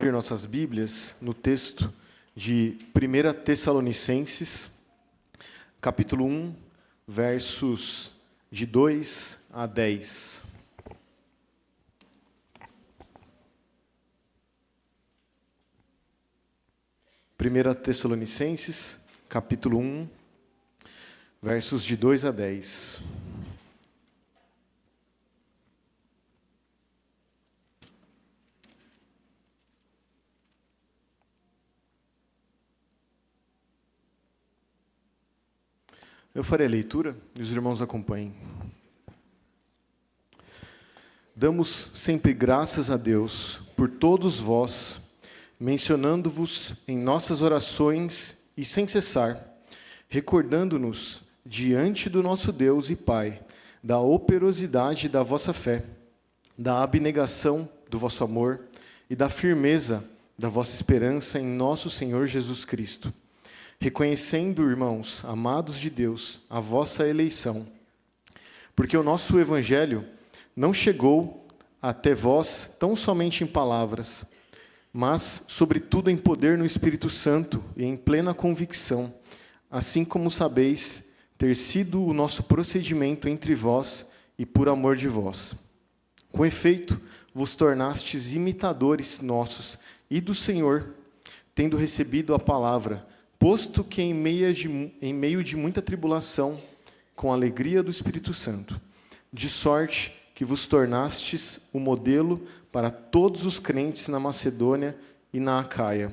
Abrir nossas Bíblias no texto de 1 Tessalonicenses, capítulo 1, versos de 2 a 10. Primeira Tessalonicenses, capítulo 1, versos de 2 a 10. Eu farei a leitura e os irmãos acompanhem. Damos sempre graças a Deus por todos vós, mencionando-vos em nossas orações e sem cessar, recordando-nos diante do nosso Deus e Pai da operosidade da vossa fé, da abnegação do vosso amor e da firmeza da vossa esperança em nosso Senhor Jesus Cristo. Reconhecendo, irmãos, amados de Deus, a vossa eleição, porque o nosso Evangelho não chegou até vós tão somente em palavras, mas, sobretudo, em poder no Espírito Santo e em plena convicção, assim como sabeis ter sido o nosso procedimento entre vós e por amor de vós. Com efeito, vos tornastes imitadores nossos e do Senhor, tendo recebido a palavra, posto que em meio de muita tribulação, com a alegria do Espírito Santo, de sorte que vos tornastes o modelo para todos os crentes na Macedônia e na Acaia.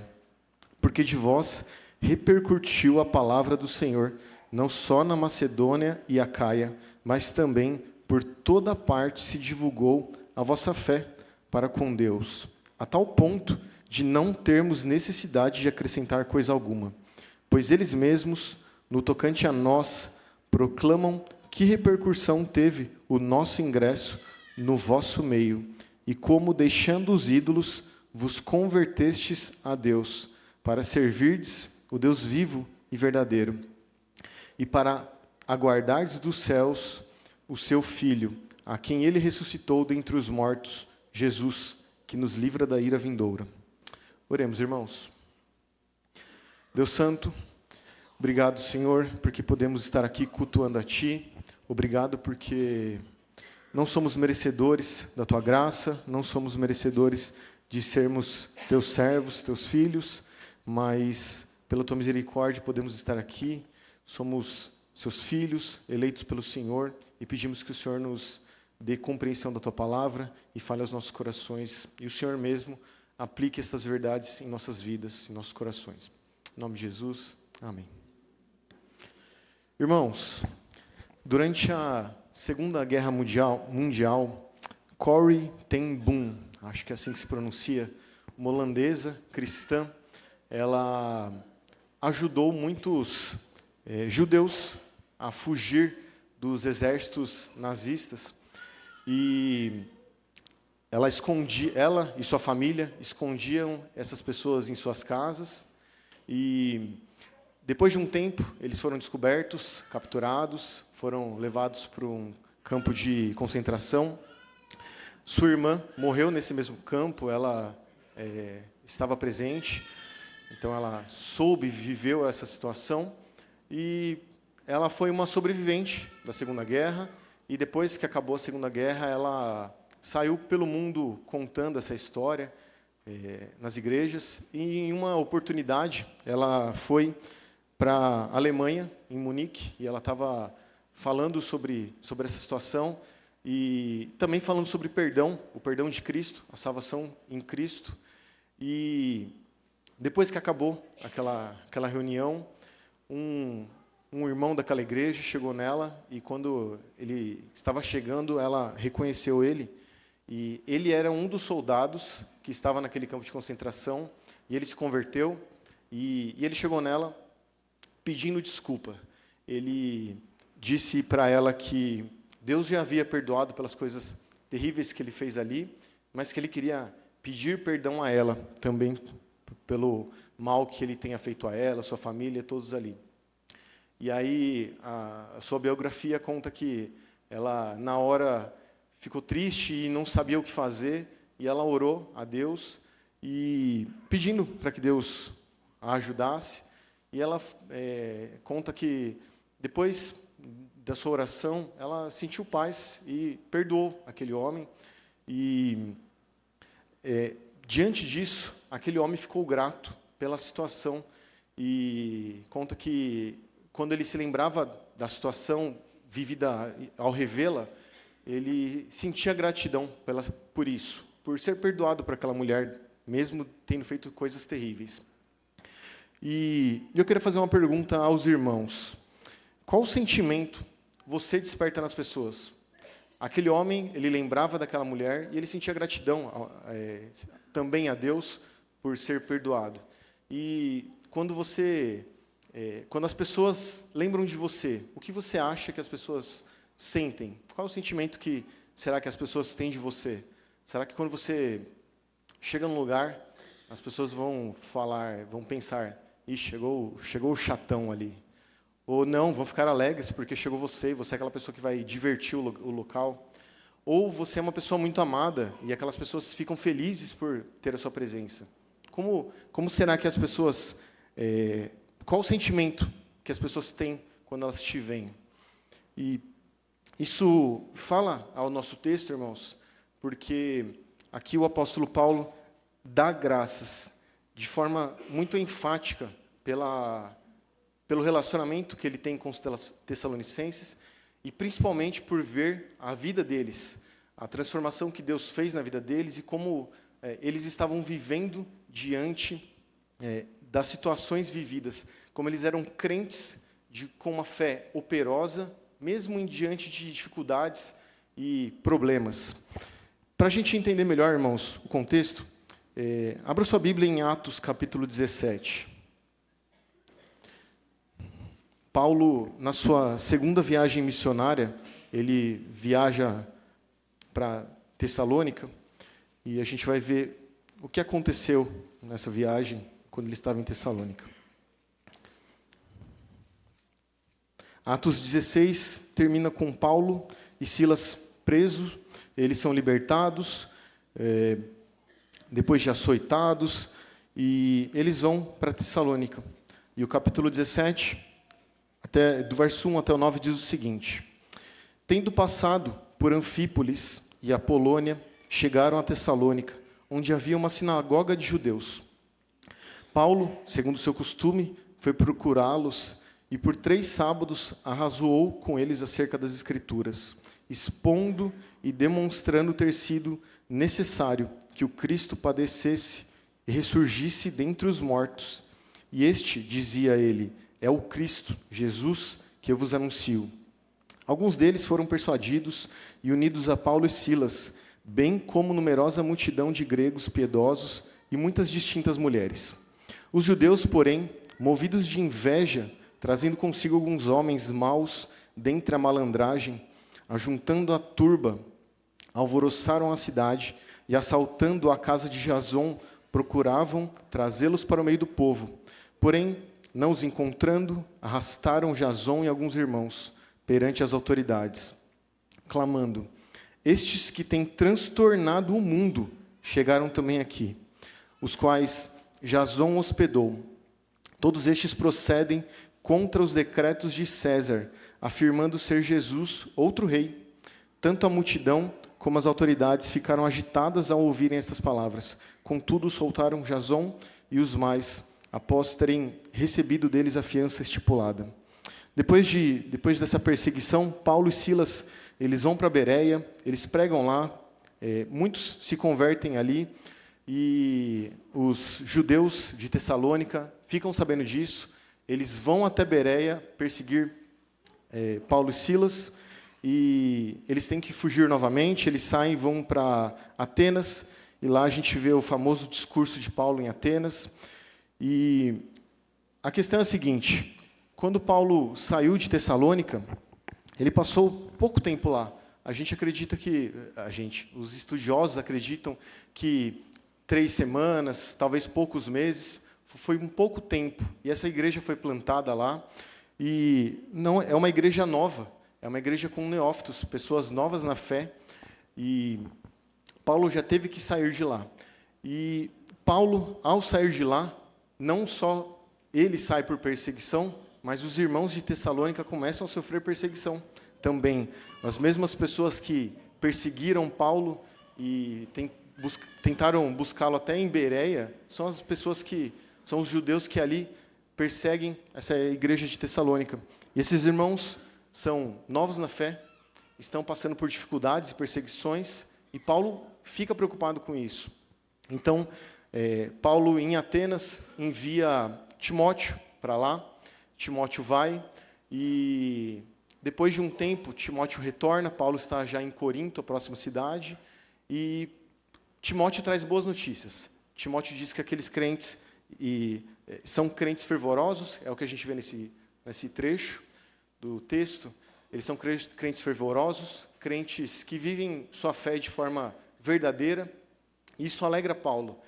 Porque de vós repercutiu a palavra do Senhor, não só na Macedônia e Acaia, mas também por toda parte se divulgou a vossa fé para com Deus, a tal ponto de não termos necessidade de acrescentar coisa alguma. Pois eles mesmos, no tocante a nós, proclamam que repercussão teve o nosso ingresso no vosso meio, e como, deixando os ídolos, vos convertestes a Deus, para servirdes o Deus vivo e verdadeiro, e para aguardardes dos céus o seu Filho, a quem ele ressuscitou dentre os mortos, Jesus, que nos livra da ira vindoura. Oremos, irmãos. Deus Santo, obrigado, Senhor, porque podemos estar aqui cultuando a Ti. Obrigado porque não somos merecedores da Tua graça, não somos merecedores de sermos Teus servos, Teus filhos, mas pela Tua misericórdia podemos estar aqui. Somos Seus filhos, eleitos pelo Senhor, e pedimos que o Senhor nos dê compreensão da Tua palavra e fale aos nossos corações, e o Senhor mesmo aplique estas verdades em nossas vidas, em nossos corações. Em nome de Jesus, amém. Irmãos, durante a Segunda Guerra Mundial, Corrie ten Boom, acho que é assim que se pronuncia, uma holandesa cristã, ela ajudou muitos judeus a fugir dos exércitos nazistas, e ela e sua família escondiam essas pessoas em suas casas. E depois de um tempo, eles foram descobertos, capturados, foram levados para um campo de concentração. Sua irmã morreu nesse mesmo campo, ela estava presente, então ela soube, viveu essa situação, e ela foi uma sobrevivente da Segunda Guerra, e depois que acabou a Segunda Guerra, ela saiu pelo mundo contando essa história, nas igrejas, e em uma oportunidade ela foi para a Alemanha, em Munique, e ela estava falando sobre essa situação e também falando sobre perdão, o perdão de Cristo, a salvação em Cristo. E depois que acabou aquela reunião, um irmão daquela igreja chegou nela, e quando ele estava chegando, ela reconheceu ele, e ele era um dos soldados que estava naquele campo de concentração, e ele se converteu, e ele chegou nela pedindo desculpa. Ele disse para ela que Deus já havia perdoado pelas coisas terríveis que ele fez ali, mas que ele queria pedir perdão a ela também pelo mal que ele tenha feito a ela, a sua família, todos ali. E aí a sua biografia conta que ela, na hora, ficou triste e não sabia o que fazer, e ela orou a Deus, e pedindo para que Deus a ajudasse. E ela conta que, depois da sua oração, ela sentiu paz e perdoou aquele homem. E, diante disso, aquele homem ficou grato pela situação. E conta que, quando ele se lembrava da situação vivida ao revê-la, ele sentia gratidão por isso, por ser perdoado por aquela mulher, mesmo tendo feito coisas terríveis. E eu queria fazer uma pergunta aos irmãos. Qual sentimento você desperta nas pessoas? Aquele homem, ele lembrava daquela mulher e ele sentia gratidão também a Deus por ser perdoado. E quando as pessoas lembram de você, o que você acha que as pessoas sentem? Qual é o sentimento que será que as pessoas têm de você? Será que quando você chega num lugar, as pessoas vão pensar, ixi, chegou o chatão ali. Ou não, vão ficar alegres porque chegou você, e você é aquela pessoa que vai divertir o local. Ou você é uma pessoa muito amada e aquelas pessoas ficam felizes por ter a sua presença. Como será que as pessoas... qual o sentimento que as pessoas têm quando elas te veem? E isso fala ao nosso texto, irmãos, porque aqui o apóstolo Paulo dá graças de forma muito enfática pelo relacionamento que ele tem com os tessalonicenses e principalmente por ver a vida deles, a transformação que Deus fez na vida deles e como eles estavam vivendo diante das situações vividas, como eles eram crentes com uma fé operosa, mesmo diante de dificuldades e problemas. Para a gente entender melhor, irmãos, o contexto, abra sua Bíblia em Atos, capítulo 17. Paulo, na sua segunda viagem missionária, ele viaja para Tessalônica, e a gente vai ver o que aconteceu nessa viagem, quando ele estava em Tessalônica. Atos 16 termina com Paulo e Silas presos, eles são libertados, depois de açoitados, e eles vão para Tessalônica. E o capítulo 17, do verso 1 até o 9, diz o seguinte: Tendo passado por Anfípolis e Apolônia, chegaram a Tessalônica, onde havia uma sinagoga de judeus. Paulo, segundo seu costume, foi procurá-los e por 3 sábados arrazoou com eles acerca das Escrituras, expondo e demonstrando ter sido necessário que o Cristo padecesse e ressurgisse dentre os mortos. E este, dizia ele, é o Cristo, Jesus, que eu vos anuncio. Alguns deles foram persuadidos e unidos a Paulo e Silas, bem como numerosa multidão de gregos piedosos e muitas distintas mulheres. Os judeus, porém, movidos de inveja, trazendo consigo alguns homens maus dentre a malandragem, ajuntando a turba, alvoroçaram a cidade e, assaltando a casa de Jason, procuravam trazê-los para o meio do povo. Porém, não os encontrando, arrastaram Jason e alguns irmãos perante as autoridades, clamando: Estes que têm transtornado o mundo chegaram também aqui, os quais Jason hospedou. Todos estes procedem contra os decretos de César, afirmando ser Jesus outro rei. Tanto a multidão como as autoridades ficaram agitadas ao ouvirem estas palavras. Contudo, soltaram Jason e os mais, após terem recebido deles a fiança estipulada. Depois dessa perseguição, Paulo e Silas, eles vão para Bereia, eles pregam lá, muitos se convertem ali, e os judeus de Tessalônica ficam sabendo disso, eles vão até Bereia perseguir Paulo e Silas, e eles têm que fugir novamente, eles saem e vão para Atenas, e lá a gente vê o famoso discurso de Paulo em Atenas. E a questão é a seguinte: quando Paulo saiu de Tessalônica, ele passou pouco tempo lá. Os estudiosos acreditam que 3 semanas, talvez poucos meses, foi um pouco tempo. E essa igreja foi plantada lá, e não é uma igreja nova, é uma igreja com neófitos, pessoas novas na fé, e Paulo já teve que sair de lá. E Paulo, ao sair de lá, não só ele sai por perseguição, mas os irmãos de Tessalônica começam a sofrer perseguição também. As mesmas pessoas que perseguiram Paulo e tentaram buscá-lo até em Bereia, são as pessoas que são os judeus que ali perseguem essa igreja de Tessalônica. E esses irmãos são novos na fé, estão passando por dificuldades e perseguições, e Paulo fica preocupado com isso. Então, Paulo, em Atenas, envia Timóteo para lá. Timóteo vai, e depois de um tempo, Timóteo retorna. Paulo está já em Corinto, a próxima cidade, e Timóteo traz boas notícias. Timóteo diz que aqueles crentes são crentes fervorosos, é o que a gente vê nesse trecho do texto. Eles são crentes fervorosos, crentes que vivem sua fé de forma verdadeira. Isso alegra Paulo.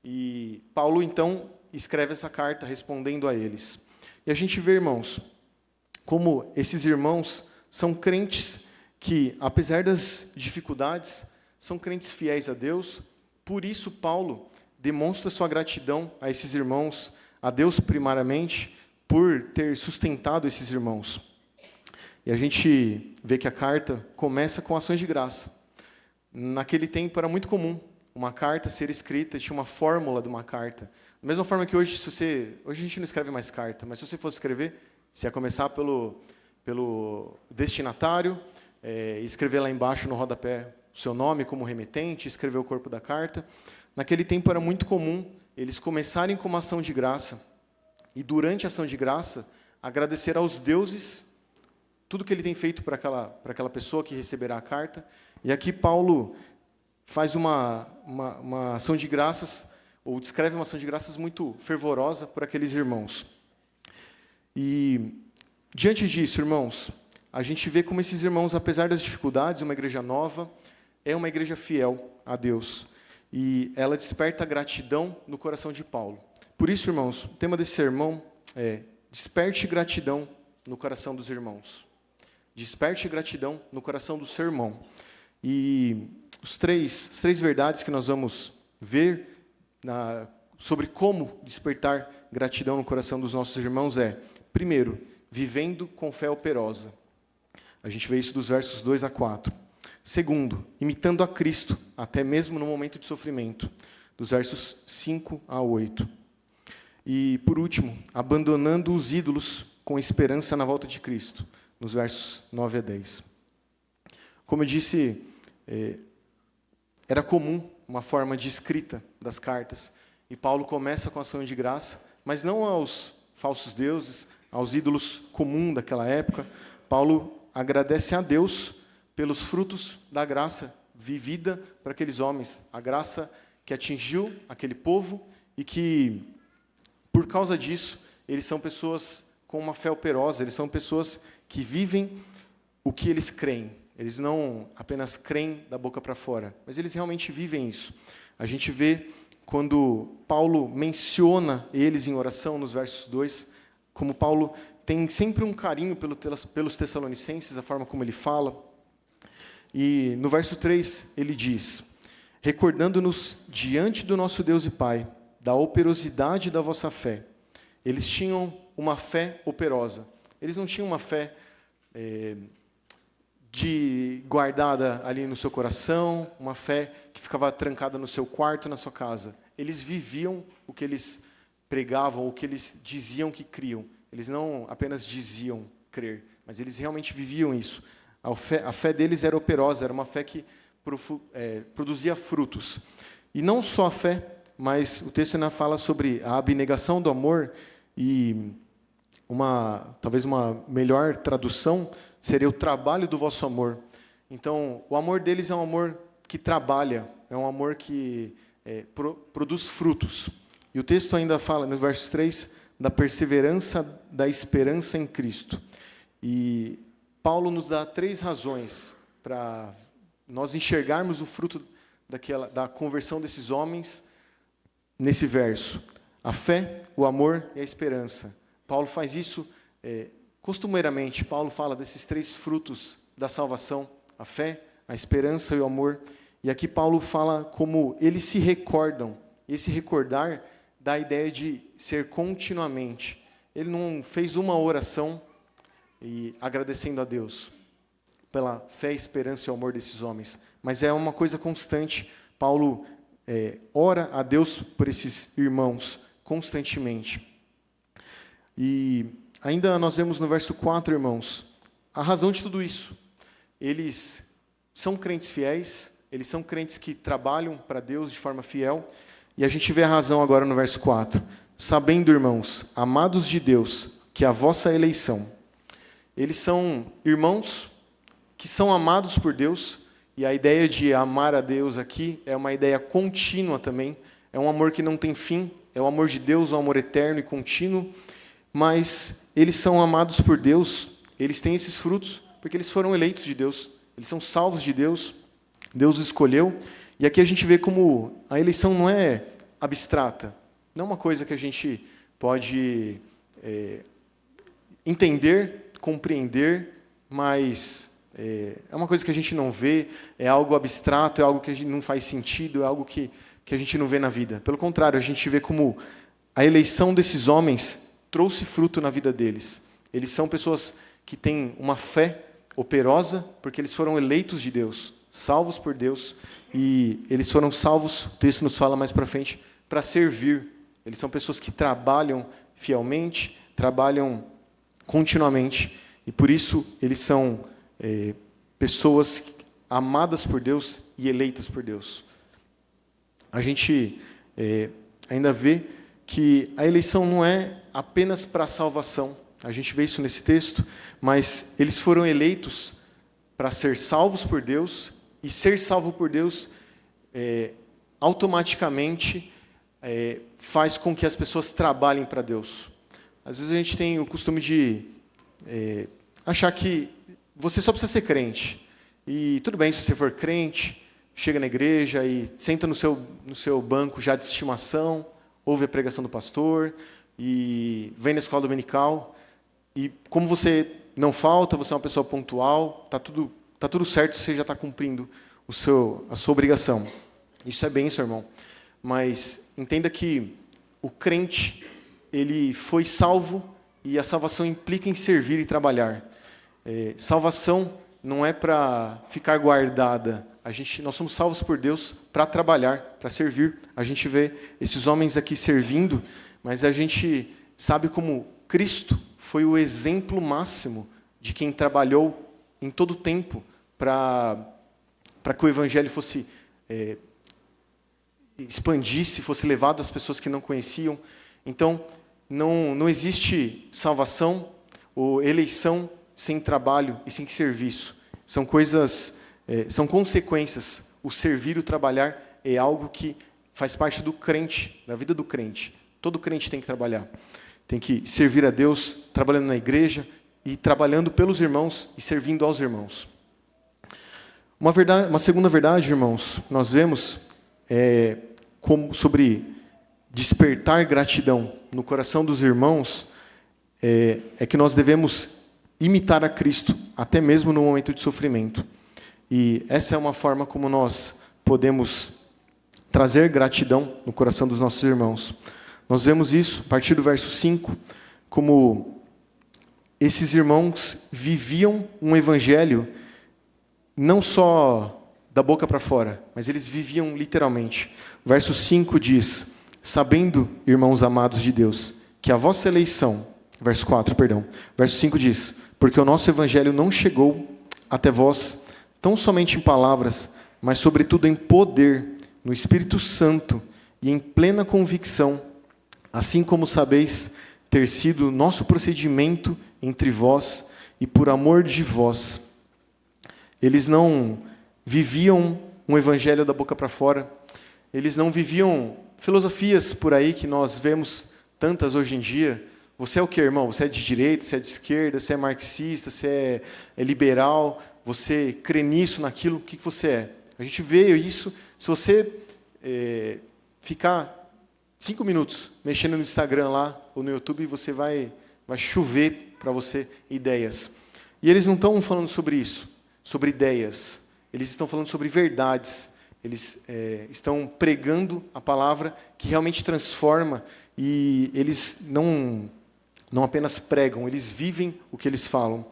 E Paulo, então, escreve essa carta respondendo a eles. E a gente vê, irmãos, como esses irmãos são crentes que, apesar das dificuldades, são crentes fiéis a Deus. Por isso, Paulo demonstra sua gratidão a esses irmãos, a Deus primariamente, por ter sustentado esses irmãos. E a gente vê que a carta começa com ações de graça. Naquele tempo era muito comum uma carta ser escrita, tinha uma fórmula de uma carta. Da mesma forma que hoje, hoje a gente não escreve mais carta, mas se você fosse escrever, você ia começar pelo destinatário, escrever lá embaixo no rodapé o seu nome como remetente, escrever o corpo da carta. Naquele tempo era muito comum eles começarem com uma ação de graça e, durante a ação de graça, agradecer aos deuses tudo que ele tem feito para aquela pessoa que receberá a carta. E aqui Paulo faz uma ação de graças, ou descreve uma ação de graças muito fervorosa por aqueles irmãos. E, diante disso, irmãos, a gente vê como esses irmãos, apesar das dificuldades, uma igreja nova, é uma igreja fiel a Deus. E ela desperta gratidão no coração de Paulo. Por isso, irmãos, o tema desse sermão é: desperte gratidão no coração dos irmãos. Desperte gratidão no coração do seu irmão. E as três verdades que nós vamos ver sobre como despertar gratidão no coração dos nossos irmãos é: primeiro, vivendo com fé operosa. A gente vê isso dos versos 2 a 4. Segundo, imitando a Cristo, até mesmo no momento de sofrimento, dos versos 5 a 8. E, por último, abandonando os ídolos com esperança na volta de Cristo, nos versos 9 a 10. Como eu disse, era comum uma forma de escrita das cartas, e Paulo começa com a ação de graça, mas não aos falsos deuses, aos ídolos comuns daquela época. Paulo agradece a Deus pelos frutos da graça vivida para aqueles homens, a graça que atingiu aquele povo e que, por causa disso, eles são pessoas com uma fé operosa, eles são pessoas que vivem o que eles creem. Eles não apenas creem da boca para fora, mas eles realmente vivem isso. A gente vê quando Paulo menciona eles em oração, nos versos 2, como Paulo tem sempre um carinho pelos Tessalonicenses, a forma como ele fala. E no verso 3 ele diz: recordando-nos diante do nosso Deus e Pai, da operosidade da vossa fé. Eles tinham uma fé operosa. Eles não tinham uma fé guardada ali no seu coração, uma fé que ficava trancada no seu quarto, na sua casa. Eles viviam o que eles pregavam, o que eles diziam que criam. Eles não apenas diziam crer, mas eles realmente viviam isso. A fé deles era operosa, era uma fé que produzia frutos. E não só a fé, mas o texto ainda fala sobre a abnegação do amor, e talvez uma melhor tradução seria o trabalho do vosso amor. Então, o amor deles é um amor que trabalha, é um amor que produz frutos. E o texto ainda fala, no verso 3, da perseverança da esperança em Cristo. E Paulo nos dá 3 razões para nós enxergarmos o fruto da conversão desses homens nesse verso: a fé, o amor e a esperança. Paulo faz isso costumeiramente. Paulo fala desses 3 frutos da salvação: a fé, a esperança e o amor. E aqui Paulo fala como eles se recordam. Esse recordar dá a ideia de ser continuamente. Ele não fez uma oração e agradecendo a Deus pela fé, esperança e amor desses homens, mas é uma coisa constante. Paulo ora a Deus por esses irmãos constantemente. E ainda nós vemos no verso 4, irmãos, a razão de tudo isso. Eles são crentes fiéis, eles são crentes que trabalham para Deus de forma fiel, e a gente vê a razão agora no verso 4. Sabendo, irmãos, amados de Deus, que a vossa eleição. Eles são irmãos que são amados por Deus, e a ideia de amar a Deus aqui é uma ideia contínua também, é um amor que não tem fim, é o amor de Deus, um amor eterno e contínuo, mas eles são amados por Deus, eles têm esses frutos, porque eles foram eleitos de Deus, eles são salvos de Deus, Deus escolheu, e aqui a gente vê como a eleição não é abstrata, não é uma coisa que a gente pode entender, compreender, mas é uma coisa que a gente não vê, é algo abstrato, é algo que a gente não faz sentido, é algo que a gente não vê na vida. Pelo contrário, a gente vê como a eleição desses homens trouxe fruto na vida deles. Eles são pessoas que têm uma fé operosa, porque eles foram eleitos de Deus, salvos por Deus, e eles foram salvos, o texto nos fala mais para frente, para servir. Eles são pessoas que trabalham fielmente, trabalham continuamente, e por isso eles são pessoas amadas por Deus e eleitas por Deus. A gente ainda vê que a eleição não é apenas para a salvação. A gente vê isso nesse texto, mas eles foram eleitos para ser salvos por Deus, e ser salvo por Deus automaticamente faz com que as pessoas trabalhem para Deus. Às vezes a gente tem o costume de achar que você só precisa ser crente. E tudo bem se você for crente, chega na igreja e senta no seu banco já de estimação, ouve a pregação do pastor e vem na escola dominical. E como você não falta, você é uma pessoa pontual, tá tudo certo, você já está cumprindo a sua obrigação. Isso é bênção, irmão. Mas entenda que o crente, ele foi salvo e a salvação implica em servir e trabalhar. Salvação não é para ficar guardada. Nós somos salvos por Deus para trabalhar, para servir. A gente vê esses homens aqui servindo, mas a gente sabe como Cristo foi o exemplo máximo de quem trabalhou em todo o tempo para que o Evangelho fosse expandisse, fosse levado às pessoas que não conheciam. Então, não existe salvação ou eleição sem trabalho e sem serviço. São coisas, são consequências. O servir e o trabalhar é algo que faz parte do crente, da vida do crente. Todo crente tem que trabalhar. Tem que servir a Deus, trabalhando na igreja e trabalhando pelos irmãos e servindo aos irmãos. Uma segunda verdade, irmãos, nós vemos sobre despertar gratidão no coração dos irmãos, é que nós devemos imitar a Cristo, até mesmo no momento de sofrimento. E essa é uma forma como nós podemos trazer gratidão no coração dos nossos irmãos. Nós vemos isso, a partir do verso 5, como esses irmãos viviam um evangelho não só da boca para fora, mas eles viviam literalmente. O verso 5 diz: sabendo, irmãos amados de Deus, que a vossa eleição, verso 4, perdão, verso 5 diz: porque o nosso evangelho não chegou até vós tão somente em palavras, mas sobretudo em poder, no Espírito Santo e em plena convicção, assim como sabeis ter sido nosso procedimento entre vós e por amor de vós. Eles não viviam um evangelho da boca para fora, eles não viviam filosofias por aí que nós vemos tantas hoje em dia. Você é o que, irmão? Você é de direita, você é de esquerda, você é marxista, você é liberal, você crê nisso, naquilo, o que você é? A gente vê isso, se você ficar 5 minutos mexendo no Instagram lá, ou no YouTube, você vai chover para você ideias. E eles não estão falando sobre isso, sobre ideias. Eles estão falando sobre verdades. eles estão pregando a palavra que realmente transforma, e eles não apenas pregam, eles vivem o que eles falam.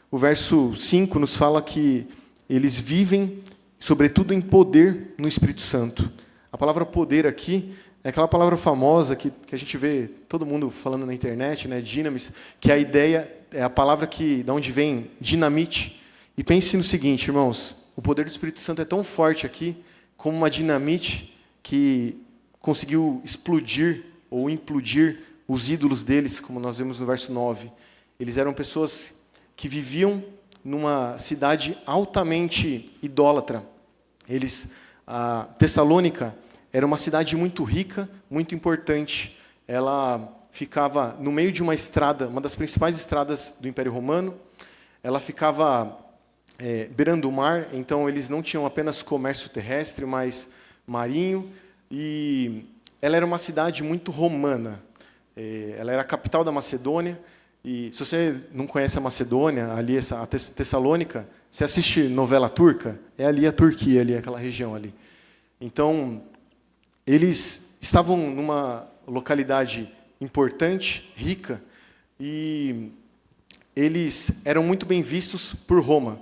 O verso 5 nos fala que eles vivem, sobretudo, em poder no Espírito Santo. A palavra poder aqui é aquela palavra famosa que a gente vê todo mundo falando na internet, né, dynamis, que a ideia é a palavra de onde vem dinamite. E pense no seguinte, irmãos, o poder do Espírito Santo é tão forte aqui como uma dinamite que conseguiu explodir ou implodir os ídolos deles, como nós vemos no verso 9. Eles eram pessoas que viviam numa cidade altamente idólatra. A Tessalônica era uma cidade muito rica, muito importante. Ela ficava no meio de uma estrada, uma das principais estradas do Império Romano. Ela ficava beirando o mar, então eles não tinham apenas comércio terrestre, mas marinho. E ela era uma cidade muito romana. Ela era a capital da Macedônia. E se você não conhece a Macedônia, ali a Tessalônica, você assiste novela turca, é ali a Turquia, ali aquela região ali. Então, eles estavam numa localidade importante, rica, e eles eram muito bem vistos por Roma.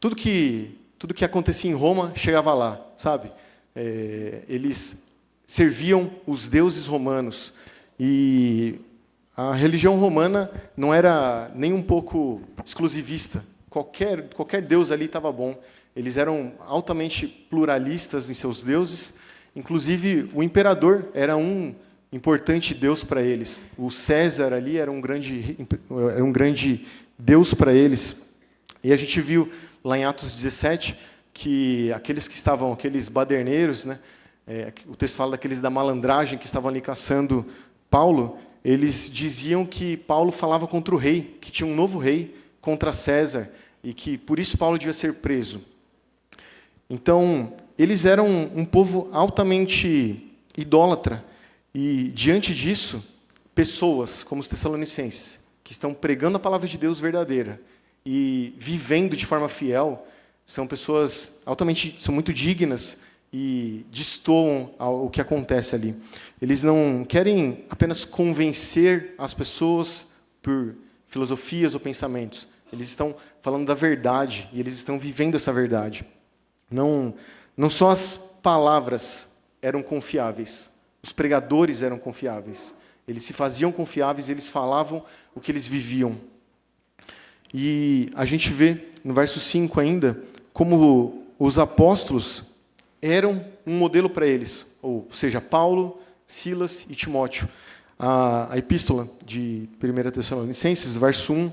Tudo que acontecia em Roma chegava lá, sabe? Eles serviam os deuses romanos. E a religião romana não era nem um pouco exclusivista. Qualquer deus ali estava bom. Eles eram altamente pluralistas em seus deuses. Inclusive, o imperador era um importante deus para eles. O César ali era um grande deus para eles. E a gente viu lá em Atos 17 que aqueles baderneiros, né, o texto fala daqueles da malandragem que estavam ali caçando Paulo, eles diziam que Paulo falava contra o rei, que tinha um novo rei contra César, e que por isso Paulo devia ser preso. Então, eles eram um povo altamente idólatra, e diante disso, pessoas como os tessalonicenses, que estão pregando a palavra de Deus verdadeira e vivendo de forma fiel, são pessoas são muito dignas e destoam o que acontece ali. Eles não querem apenas convencer as pessoas por filosofias ou pensamentos. Eles estão falando da verdade e eles estão vivendo essa verdade. Não só as palavras eram confiáveis, os pregadores eram confiáveis. Eles se faziam confiáveis, eles falavam o que eles viviam. E a gente vê no verso 5 ainda como os apóstolos eram um modelo para eles, ou seja, Paulo, Silas e Timóteo. A epístola de 1 Tessalonicenses, verso 1,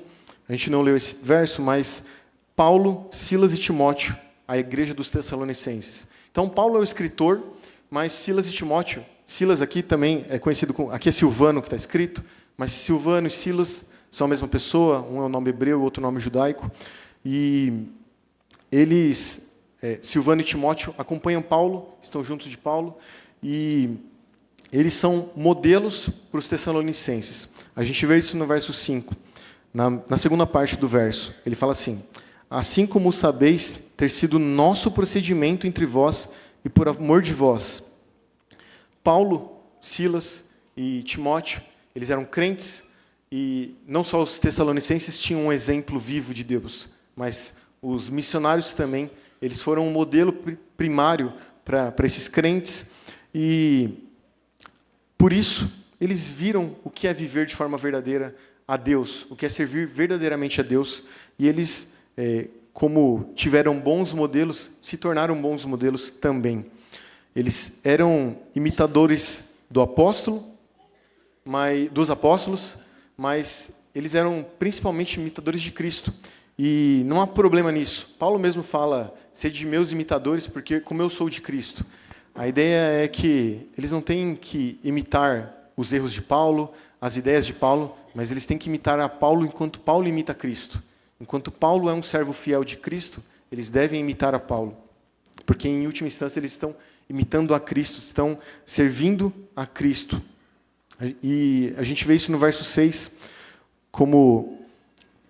a gente não leu esse verso, mas Paulo, Silas e Timóteo, a igreja dos Tessalonicenses. Então, Paulo é o escritor, mas Silas e Timóteo, Silas aqui também é conhecido como, aqui é Silvano que está escrito, mas Silvano e Silas são a mesma pessoa, um é o nome hebreu, o outro nome judaico, e eles, Silvano e Timóteo, acompanham Paulo, estão juntos de Paulo, e eles são modelos para os tessalonicenses. A gente vê isso no verso 5, na segunda parte do verso. Ele fala assim: assim como sabeis ter sido nosso procedimento entre vós e por amor de vós. Paulo, Silas e Timóteo, eles eram crentes, e não só os tessalonicenses tinham um exemplo vivo de Deus, mas os missionários também, eles foram um modelo primário para esses crentes, e por isso eles viram o que é viver de forma verdadeira a Deus, o que é servir verdadeiramente a Deus, e eles, como tiveram bons modelos, se tornaram bons modelos também. Eles eram imitadores dos apóstolos, mas eles eram principalmente imitadores de Cristo. E não há problema nisso. Paulo mesmo fala: sede meus imitadores, porque como eu sou de Cristo. A ideia é que eles não têm que imitar os erros de Paulo, as ideias de Paulo, mas eles têm que imitar a Paulo enquanto Paulo imita Cristo. Enquanto Paulo é um servo fiel de Cristo, eles devem imitar a Paulo. Porque, em última instância, eles estão imitando a Cristo, estão servindo a Cristo. E a gente vê isso no verso 6, como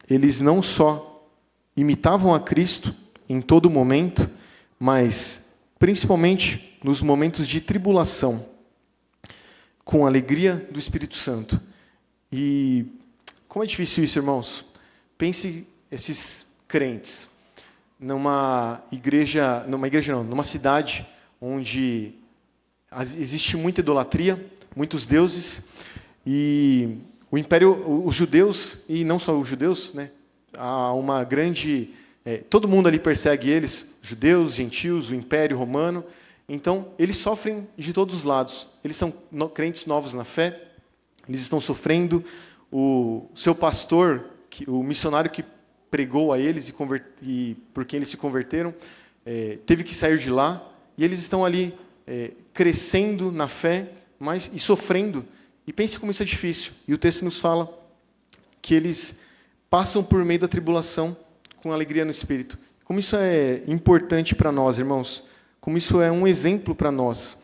eles não só imitavam a Cristo em todo momento, mas principalmente nos momentos de tribulação, com a alegria do Espírito Santo. E como é difícil isso, irmãos? Pense esses crentes numa cidade onde existe muita idolatria, muitos deuses, e os judeus, e não só os judeus, né? Há uma grande... todo mundo ali persegue eles, judeus, gentios, o Império Romano. Então, eles sofrem de todos os lados. Eles são crentes novos na fé, eles estão sofrendo. O seu pastor, o missionário que pregou a eles e por quem eles se converteram, teve que sair de lá, e eles estão ali crescendo na fé e sofrendo. E pense como isso é difícil. E o texto nos fala que eles passam por meio da tribulação com alegria no Espírito. Como isso é importante para nós, irmãos. Como isso é um exemplo para nós.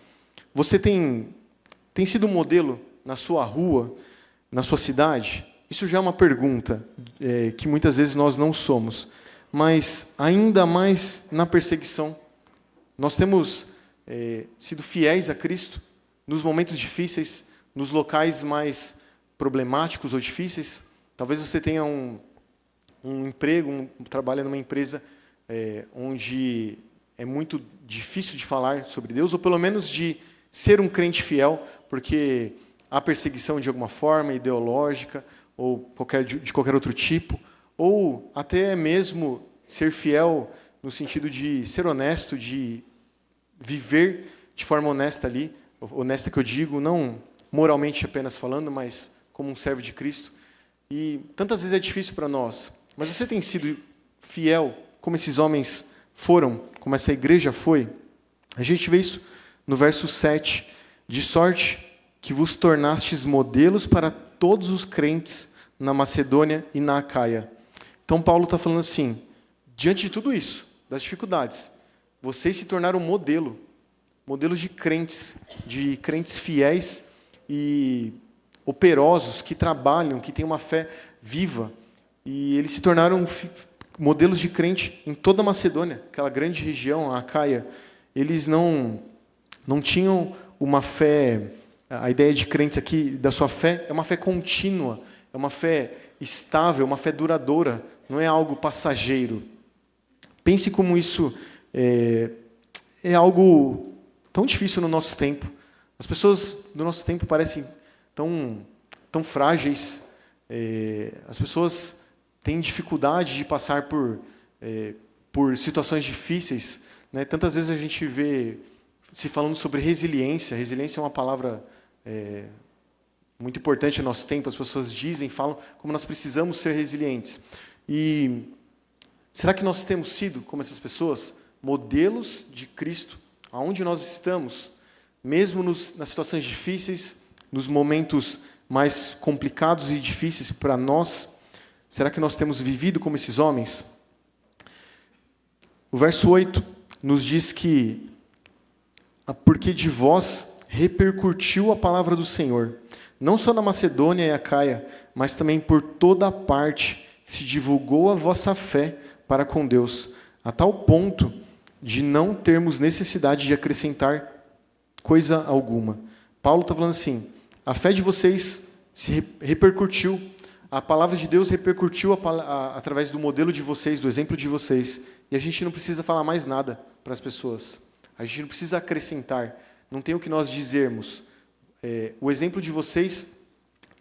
Você tem sido um modelo na sua rua, na sua cidade? Isso já é uma pergunta que muitas vezes nós não somos. Mas ainda mais na perseguição. Nós temos sido fiéis a Cristo nos momentos difíceis, nos locais mais problemáticos ou difíceis. Talvez você tenha um emprego, trabalha numa empresa onde é muito difícil de falar sobre Deus, ou pelo menos de ser um crente fiel, porque há perseguição de alguma forma, ideológica, ou de qualquer outro tipo, ou até mesmo ser fiel no sentido de ser honesto, de viver de forma honesta ali, honesta que eu digo, não moralmente apenas falando, mas como um servo de Cristo. E tantas vezes é difícil para nós, mas você tem sido fiel, como esses homens foram, como essa igreja foi? A gente vê isso no verso 7, de sorte que vos tornastes modelos para todos os crentes na Macedônia e na Acaia. Então Paulo está falando assim, diante de tudo isso, das dificuldades, vocês se tornaram modelos de crentes fiéis e operosos, que trabalham, que têm uma fé viva. E eles se tornaram modelos de crente em toda a Macedônia, aquela grande região, a Acaia. Eles não tinham uma fé, a ideia de crentes aqui, da sua fé, é uma fé contínua, é uma fé estável, uma fé duradoura, não é algo passageiro. Pense como isso é algo tão difícil no nosso tempo. As pessoas do nosso tempo parecem tão frágeis. As pessoas têm dificuldade de passar por situações difíceis, né? Tantas vezes a gente vê se falando sobre resiliência. Resiliência é uma palavra muito importante no nosso tempo. As pessoas falam como nós precisamos ser resilientes. E será que nós temos sido, como essas pessoas, modelos de Cristo, aonde nós estamos, mesmo nas situações difíceis, nos momentos mais complicados e difíceis para nós? Será que nós temos vivido como esses homens? O verso 8 nos diz que porque de vós repercutiu a palavra do Senhor, não só na Macedônia e Acaia, mas também por toda a parte se divulgou a vossa fé para com Deus, a tal ponto de não termos necessidade de acrescentar coisa alguma. Paulo está falando assim, a fé de vocês se repercutiu, a palavra de Deus repercutiu através do modelo de vocês, do exemplo de vocês, e a gente não precisa falar mais nada para as pessoas, a gente não precisa acrescentar, não tem o que nós dizermos. O exemplo de vocês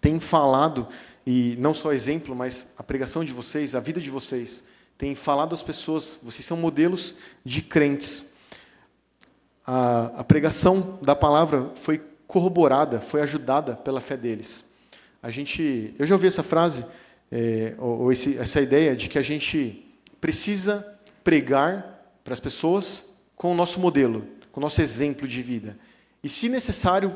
tem falado, e não só o exemplo, mas a pregação de vocês, a vida de vocês, tem falado às pessoas, vocês são modelos de crentes. A pregação da palavra foi corroborada, foi ajudada pela fé deles. Eu já ouvi essa frase, essa ideia de que a gente precisa pregar para as pessoas com o nosso modelo, com o nosso exemplo de vida. E, se necessário,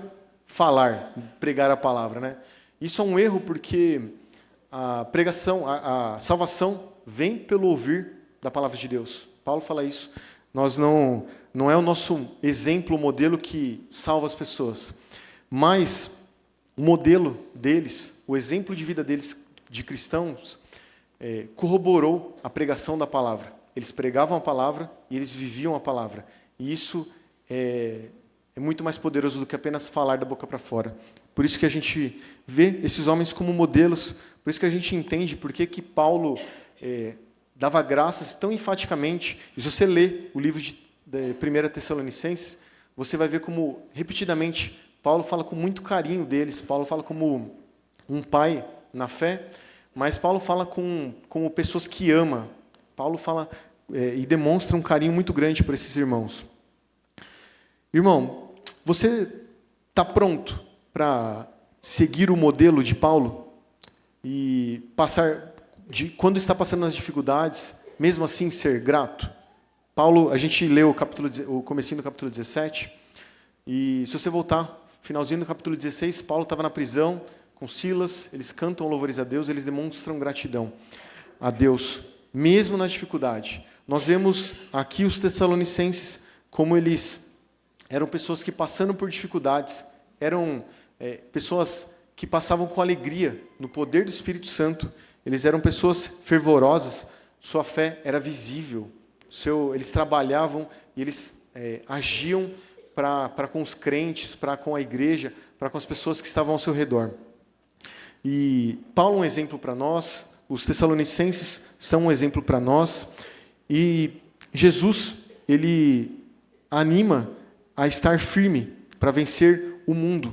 pregar a palavra, né? Isso é um erro, porque a pregação, a salvação vem pelo ouvir da palavra de Deus. Paulo fala isso. Não é o nosso exemplo, o modelo que salva as pessoas, mas o modelo deles, o exemplo de vida deles, de cristãos, corroborou a pregação da palavra. Eles pregavam a palavra e eles viviam a palavra. E isso é muito mais poderoso do que apenas falar da boca para fora. Por isso que a gente vê esses homens como modelos, por isso que a gente entende por que Paulo dava graças tão enfaticamente. E se você lê o livro de 1 Tessalonicenses, você vai ver como, repetidamente, Paulo fala com muito carinho deles, Paulo fala como um pai na fé, mas Paulo fala como pessoas que ama. Paulo fala e demonstra um carinho muito grande por esses irmãos. Irmão, você está pronto para seguir o modelo de Paulo e quando está passando nas dificuldades, mesmo assim ser grato? Paulo, a gente leu o comecinho do capítulo 17, e se você voltar, finalzinho do capítulo 16, Paulo estava na prisão com Silas, eles cantam louvores a Deus, eles demonstram gratidão a Deus, mesmo na dificuldade. Nós vemos aqui os Tessalonicenses, como eles eram pessoas que, passando por dificuldades, eram pessoas que passavam com alegria no poder do Espírito Santo. Eles eram pessoas fervorosas, sua fé era visível. Eles trabalhavam e eles agiam para com os crentes, para com a igreja, para com as pessoas que estavam ao seu redor. E Paulo é um exemplo para nós, os Tessalonicenses são um exemplo para nós, e Jesus, ele anima a estar firme para vencer o mundo.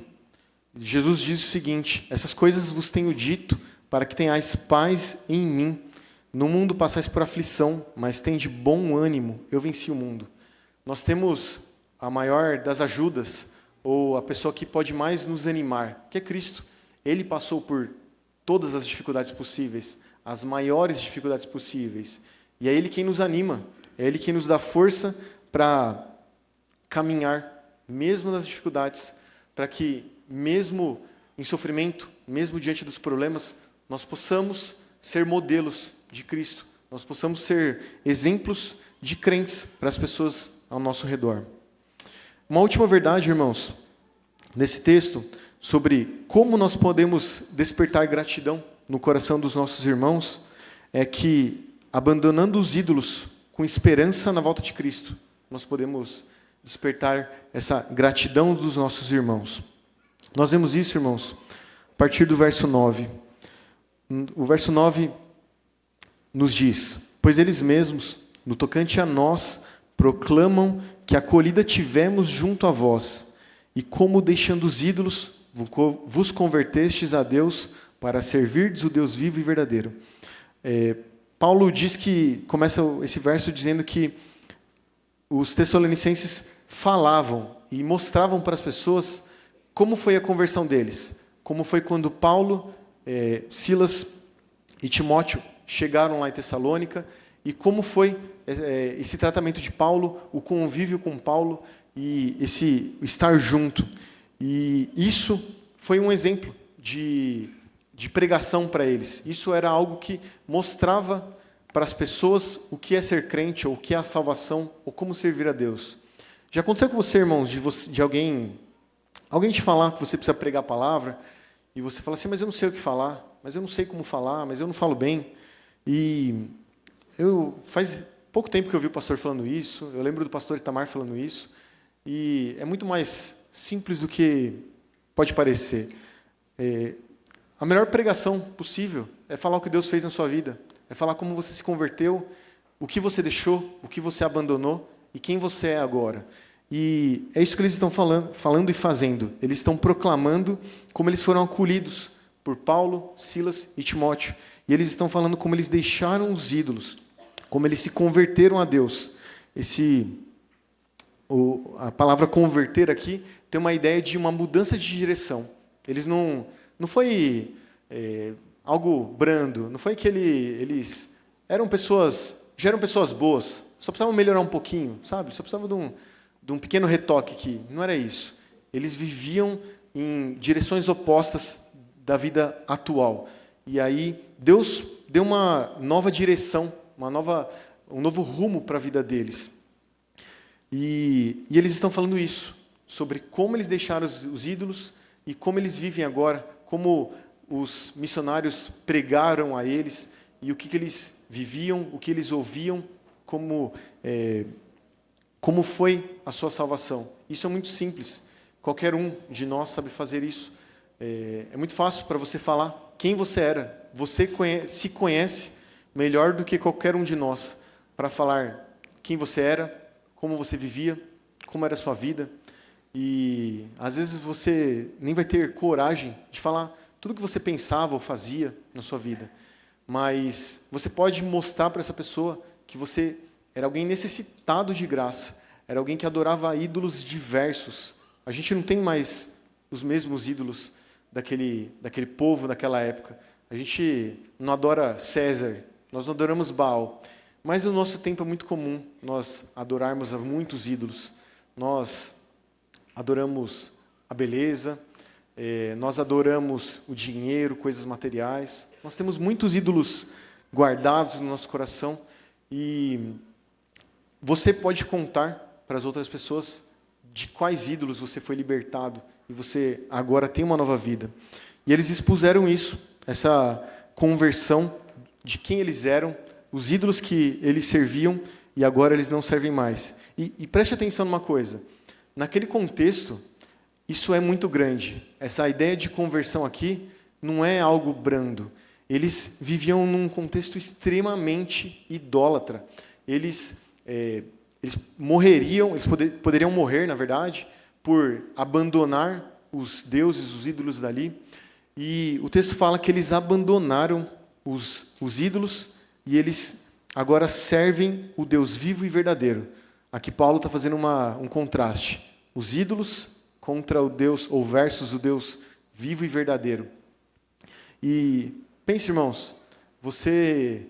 Jesus diz o seguinte: essas coisas vos tenho dito para que tenhais paz em mim. No mundo passais por aflição, mas tende bom ânimo, eu venci o mundo. Nós temos a maior das ajudas, ou a pessoa que pode mais nos animar, que é Cristo. Ele passou por todas as dificuldades possíveis, as maiores dificuldades possíveis. E é Ele quem nos anima, é Ele quem nos dá força para caminhar, mesmo nas dificuldades, para que, mesmo em sofrimento, mesmo diante dos problemas, nós possamos ser modelos de Cristo, nós possamos ser exemplos de crentes para as pessoas ao nosso redor. Uma última verdade, irmãos, nesse texto, sobre como nós podemos despertar gratidão no coração dos nossos irmãos, é que, abandonando os ídolos com esperança na volta de Cristo, nós podemos despertar essa gratidão dos nossos irmãos. Nós vemos isso, irmãos, a partir do verso 9. O verso 9 nos diz: pois eles mesmos, no tocante a nós, proclamam que acolhida tivemos junto a vós, e como deixando os ídolos, vos convertestes a Deus para servirdes o Deus vivo e verdadeiro. Paulo diz que, começa esse verso dizendo que os tessalonicenses falavam e mostravam para as pessoas como foi a conversão deles, como foi quando Paulo, Silas e Timóteo chegaram lá em Tessalônica, e como foi esse tratamento de Paulo, o convívio com Paulo e esse estar junto. E isso foi um exemplo de pregação para eles. Isso era algo que mostrava para as pessoas o que é ser crente, ou o que é a salvação, ou como servir a Deus. Já aconteceu com você, irmãos, de alguém te falar que você precisa pregar a palavra, e você fala assim: mas eu não sei o que falar, mas eu não sei como falar, mas eu não falo bem. E faz pouco tempo que eu vi o pastor falando isso, eu lembro do pastor Itamar falando isso, e é muito mais simples do que pode parecer. A melhor pregação possível é falar o que Deus fez na sua vida, é falar como você se converteu, o que você deixou, o que você abandonou e quem você é agora. E é isso que eles estão falando e fazendo. Eles estão proclamando como eles foram acolhidos por Paulo, Silas e Timóteo. E eles estão falando como eles deixaram os ídolos, como eles se converteram a Deus. A palavra converter aqui tem uma ideia de uma mudança de direção. Eles não foi algo brando, não foi que eles já eram pessoas boas, só precisavam melhorar um pouquinho, sabe? Só precisavam de um pequeno retoque aqui. Não era isso. Eles viviam em direções opostas da vida atual. E aí Deus deu uma nova direção, um novo rumo para a vida deles. E eles estão falando isso, sobre como eles deixaram os ídolos e como eles vivem agora, como os missionários pregaram a eles e o que eles viviam, o que eles ouviam, como como foi a sua salvação. Isso é muito simples. Qualquer um de nós sabe fazer isso. É muito fácil para você falar quem você era. Você se conhece melhor do que qualquer um de nós para falar quem você era, como você vivia, como era a sua vida. E às vezes você nem vai ter coragem de falar tudo que você pensava ou fazia na sua vida. Mas você pode mostrar para essa pessoa que você era alguém necessitado de graça, era alguém que adorava ídolos diversos. A gente não tem mais os mesmos ídolos daquele povo daquela época. A gente não adora César, nós não adoramos Baal. Mas no nosso tempo é muito comum nós adorarmos a muitos ídolos. Nós adoramos a beleza, nós adoramos o dinheiro, coisas materiais. Nós temos muitos ídolos guardados no nosso coração e você pode contar para as outras pessoas de quais ídolos você foi libertado e você agora tem uma nova vida. E eles expuseram isso, essa conversão de quem eles eram, os ídolos que eles serviam e agora eles não servem mais. E preste atenção numa coisa, naquele contexto, isso é muito grande. Essa ideia de conversão aqui não é algo brando. Eles viviam num contexto extremamente idólatra. Eles morreriam, eles poderiam morrer, na verdade, por abandonar os deuses, os ídolos dali. E o texto fala que eles abandonaram os ídolos e eles agora servem o Deus vivo e verdadeiro. Aqui Paulo está fazendo um contraste. Os ídolos contra o Deus, ou versus o Deus vivo e verdadeiro. E pense, irmãos, você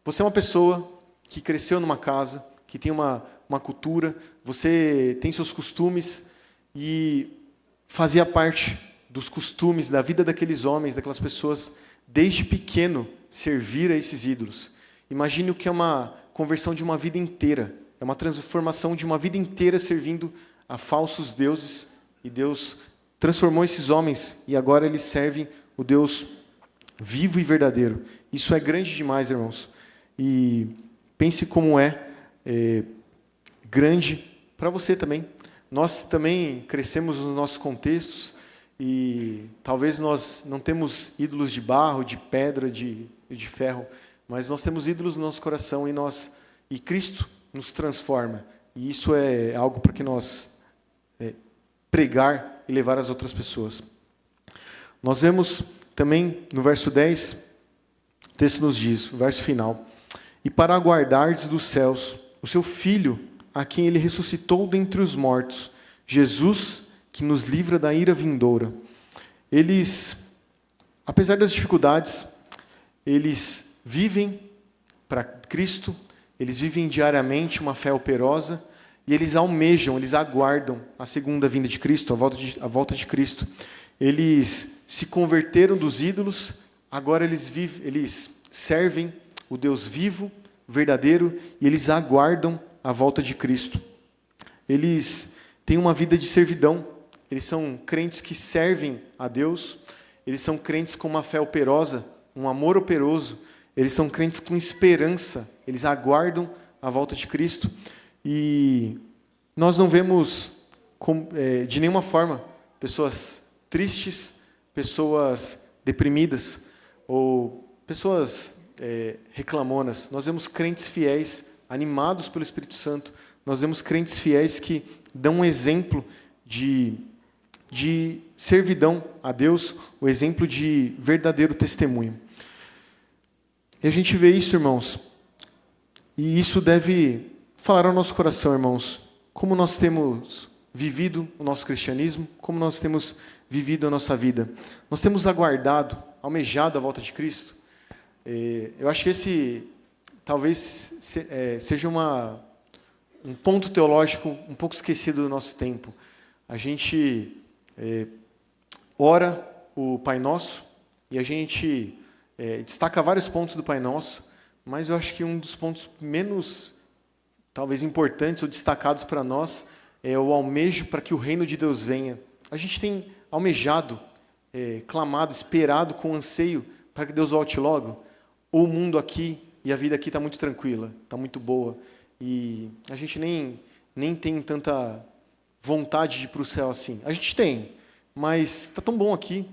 é uma pessoa que cresceu numa casa, que tem uma cultura, você tem seus costumes e fazia parte dos costumes da vida daqueles homens, daquelas pessoas, desde pequeno, servir a esses ídolos. Imagine o que é uma conversão de uma vida inteira, é uma transformação de uma vida inteira servindo a falsos deuses, e Deus transformou esses homens, e agora eles servem o Deus vivo e verdadeiro. Isso é grande demais, irmãos. E pense como é grande para você também. Nós também crescemos nos nossos contextos, e talvez nós não temos ídolos de barro, de pedra, de ferro, mas nós temos ídolos no nosso coração, e Cristo nos transforma. E isso é algo para que nós pregar e levar às outras pessoas. Nós vemos também no verso 10, o texto nos diz, o verso final: e para aguardardes dos céus o seu Filho, a quem ele ressuscitou dentre os mortos, Jesus, que nos livra da ira vindoura. Eles, apesar das dificuldades, eles vivem para Cristo, eles vivem diariamente uma fé operosa, e eles almejam, eles aguardam a segunda vinda de Cristo, a volta de Cristo. Eles se converteram dos ídolos, agora eles servem o Deus vivo, verdadeiro, e eles aguardam a volta de Cristo. Eles têm uma vida de servidão, eles são crentes que servem a Deus, eles são crentes com uma fé operosa, um amor operoso, eles são crentes com esperança, eles aguardam a volta de Cristo. E nós não vemos de nenhuma forma pessoas tristes, pessoas deprimidas ou pessoas reclamonas. Nós vemos crentes fiéis, animados pelo Espírito Santo. Nós vemos crentes fiéis que dão um exemplo de servidão a Deus, o exemplo de verdadeiro testemunho. E a gente vê isso, irmãos, e isso deve falar ao nosso coração, irmãos, como nós temos vivido o nosso cristianismo, como nós temos vivido a nossa vida. Nós temos aguardado, almejado a volta de Cristo. Eu acho que esse talvez seja um ponto teológico um pouco esquecido do nosso tempo. A gente ora o Pai Nosso e a gente destaca vários pontos do Pai Nosso, mas eu acho que um dos pontos menos, talvez, importantes ou destacados para nós é o almejo para que o reino de Deus venha. A gente tem almejado, clamado, esperado com anseio para que Deus volte logo, ou o mundo aqui e a vida aqui está muito tranquila, está muito boa, e a gente nem nem têm tanta vontade de ir para o céu assim. A gente tem, mas está tão bom aqui.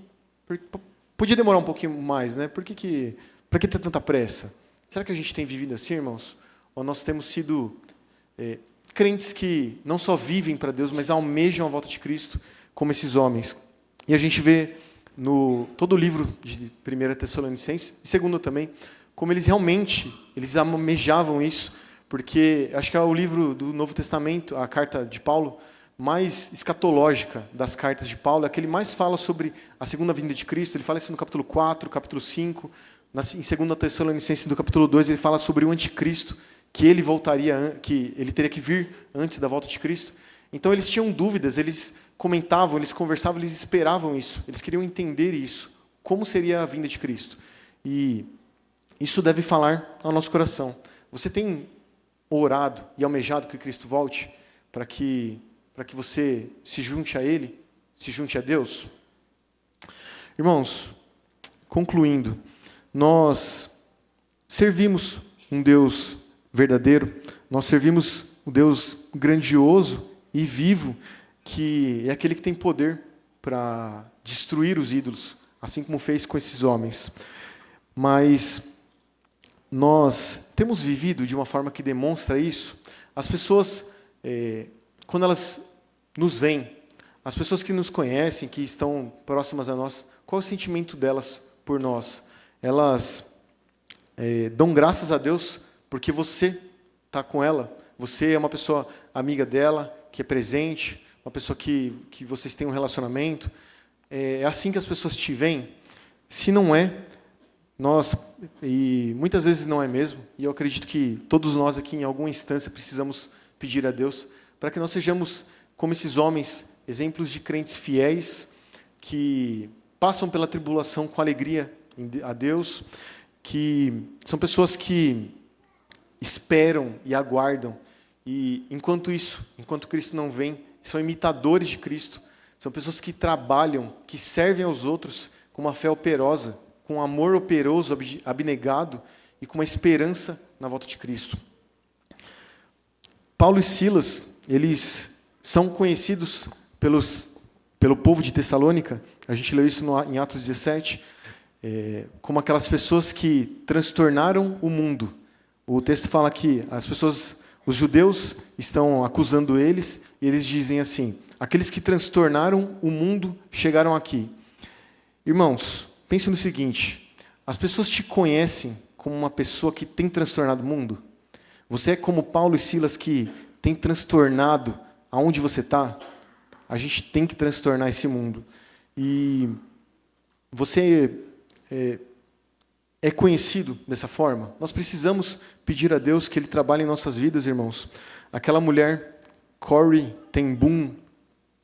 Podia demorar um pouquinho mais, né? Para que ter tanta pressa? Será que a gente tem vivido assim, irmãos? Ou nós temos sido crentes que não só vivem para Deus, mas almejam a volta de Cristo, como esses homens? E a gente vê no todo o livro de 1 Tessalonicenses, e 2 também, como eles realmente almejavam isso, porque acho que é o livro do Novo Testamento, a carta de Paulo, mais escatológica das cartas de Paulo, é a que ele mais fala sobre a segunda vinda de Cristo. Ele fala isso no capítulo 4, capítulo 5, em 2 Tessalonicenses, no capítulo 2, ele fala sobre o anticristo, que ele voltaria, que ele teria que vir antes da volta de Cristo. Então eles tinham dúvidas, eles comentavam, eles conversavam, eles esperavam isso, eles queriam entender isso, como seria a vinda de Cristo. E isso deve falar ao nosso coração. Você tem orado e almejado que Cristo volte para que você se junte a Ele, se junte a Deus? Irmãos, concluindo, nós servimos um Deus verdadeiro, nós servimos um Deus grandioso e vivo, que é aquele que tem poder para destruir os ídolos, assim como fez com esses homens. Mas nós temos vivido de uma forma que demonstra isso. As pessoas, quando elas nos veem, as pessoas que nos conhecem, que estão próximas a nós, qual é o sentimento delas por nós? Elas dão graças a Deus porque você está com ela, você é uma pessoa amiga dela, que é presente, uma pessoa que vocês têm um relacionamento. É assim que as pessoas te veem? Se não é, e muitas vezes não é mesmo, e eu acredito que todos nós aqui, em alguma instância, precisamos pedir a Deus para que nós sejamos como esses homens, exemplos de crentes fiéis, que passam pela tribulação com alegria a Deus, que são pessoas que esperam e aguardam, e enquanto Cristo não vem, são imitadores de Cristo, são pessoas que trabalham, que servem aos outros com uma fé operosa, com um amor operoso, abnegado, e com uma esperança na volta de Cristo. Paulo e Silas, eles são conhecidos pelo povo de Tessalônica, a gente leu isso em Atos 17, como aquelas pessoas que transtornaram o mundo. O texto fala que os judeus estão acusando eles, e eles dizem assim: aqueles que transtornaram o mundo chegaram aqui. Irmãos, pense no seguinte: as pessoas te conhecem como uma pessoa que tem transtornado o mundo? Você é como Paulo e Silas, que tem transtornado aonde você está? A gente tem que transtornar esse mundo. E você é conhecido dessa forma? Nós precisamos pedir a Deus que Ele trabalhe em nossas vidas, irmãos. Aquela mulher, Corrie ten Boom,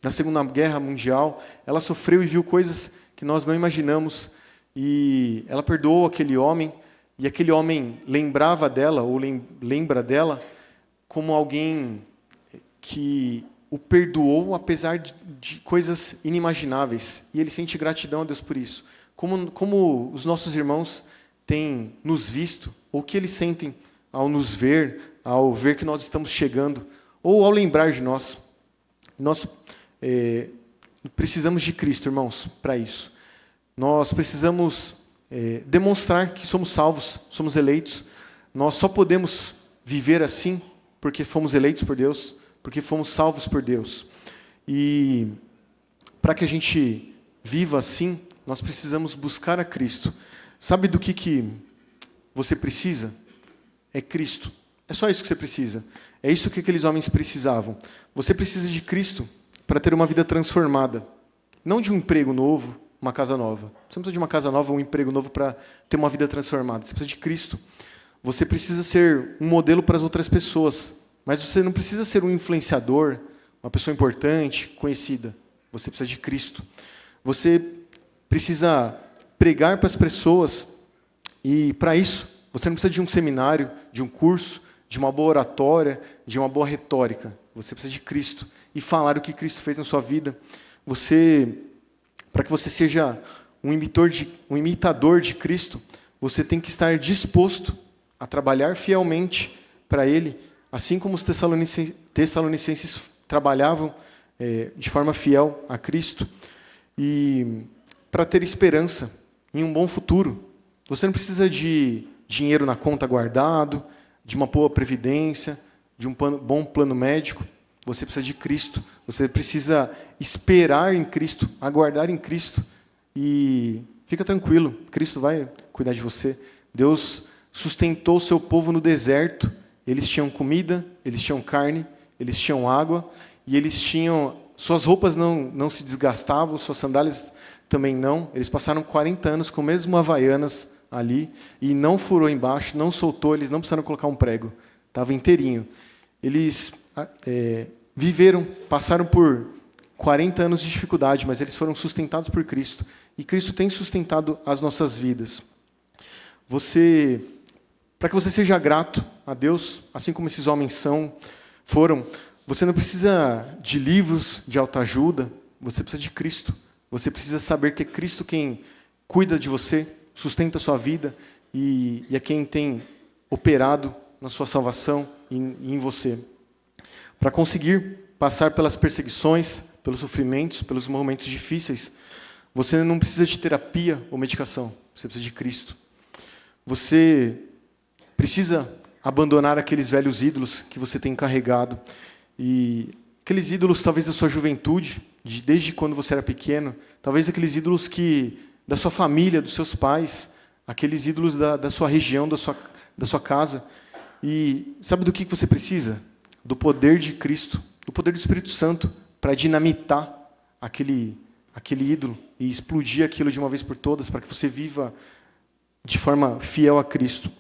na Segunda Guerra Mundial, ela sofreu e viu coisas que nós não imaginamos, e ela perdoou aquele homem, e aquele homem lembrava dela, ou lembra dela, como alguém que o perdoou apesar de coisas inimagináveis, e ele sente gratidão a Deus por isso. Como os nossos irmãos têm nos visto, ou o que eles sentem ao nos ver, ao ver que nós estamos chegando, ou ao lembrar de nós. Nós precisamos de Cristo, irmãos, para isso. Nós precisamos demonstrar que somos salvos, somos eleitos. Nós só podemos viver assim porque fomos eleitos por Deus, porque fomos salvos por Deus. E para que a gente viva assim, nós precisamos buscar a Cristo. Sabe do que você precisa? É Cristo. É só isso que você precisa. É isso que aqueles homens precisavam. Você precisa de Cristo para ter uma vida transformada. Não de um emprego novo, uma casa nova. Você não precisa de uma casa nova ou um emprego novo para ter uma vida transformada. Você precisa de Cristo. Você precisa ser um modelo para as outras pessoas. Mas você não precisa ser um influenciador, uma pessoa importante, conhecida. Você precisa de Cristo. Você precisa pregar para as pessoas, e para isso, você não precisa de um seminário, de um curso, de uma boa oratória, de uma boa retórica. Você precisa de Cristo e falar o que Cristo fez na sua vida. Para que você seja um imitador de Cristo, você tem que estar disposto a trabalhar fielmente para Ele, assim como os tessalonicenses trabalhavam de forma fiel a Cristo, e para ter esperança em um bom futuro. Você não precisa de dinheiro na conta guardado, de uma boa previdência, de um bom plano médico. Você precisa de Cristo. Você precisa esperar em Cristo, aguardar em Cristo. E fica tranquilo, Cristo vai cuidar de você. Deus sustentou o seu povo no deserto. Eles tinham comida, eles tinham carne, eles tinham água, e eles tinham... Suas roupas não se desgastavam, suas sandálias também não. Eles passaram 40 anos com o mesmo Havaianas ali, e não furou embaixo, não soltou, eles não precisaram colocar um prego. Estava inteirinho. Eles passaram por 40 anos de dificuldade, mas eles foram sustentados por Cristo. E Cristo tem sustentado as nossas vidas. Para que você seja grato a Deus, assim como esses homens foram, você não precisa de livros de autoajuda, você precisa de Cristo. Você precisa saber que é Cristo quem cuida de você, sustenta a sua vida e é quem tem operado na sua salvação e em você. Para conseguir passar pelas perseguições, pelos sofrimentos, pelos momentos difíceis, você não precisa de terapia ou medicação, você precisa de Cristo. Você precisa abandonar aqueles velhos ídolos que você tem carregado. E aqueles ídolos, talvez, da sua juventude, desde quando você era pequeno, talvez aqueles ídolos da sua família, dos seus pais, aqueles ídolos da sua região, da sua casa. E sabe do que você precisa? Do poder de Cristo, do poder do Espírito Santo, para dinamitar aquele ídolo e explodir aquilo de uma vez por todas, para que você viva de forma fiel a Cristo.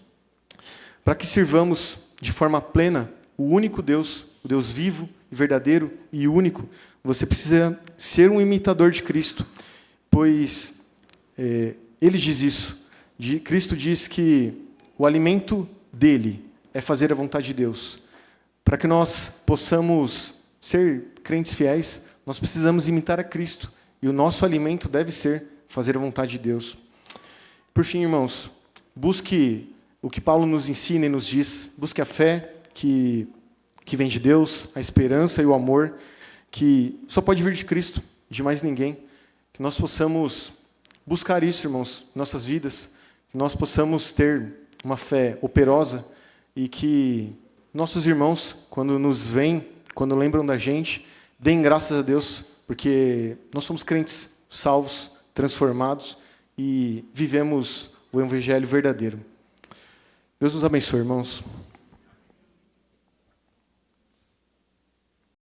Para que sirvamos de forma plena o único Deus, o Deus vivo, verdadeiro e único, você precisa ser um imitador de Cristo, pois ele diz isso. Cristo diz que o alimento dele é fazer a vontade de Deus. Para que nós possamos ser crentes fiéis, nós precisamos imitar a Cristo, e o nosso alimento deve ser fazer a vontade de Deus. Por fim, irmãos, busque o que Paulo nos ensina e nos diz, busque a fé que vem de Deus, a esperança e o amor, que só pode vir de Cristo, de mais ninguém. Que nós possamos buscar isso, irmãos, em nossas vidas, que nós possamos ter uma fé operosa e que nossos irmãos, quando nos veem, quando lembram da gente, deem graças a Deus, porque nós somos crentes salvos, transformados e vivemos o Evangelho verdadeiro. Deus nos abençoe, irmãos.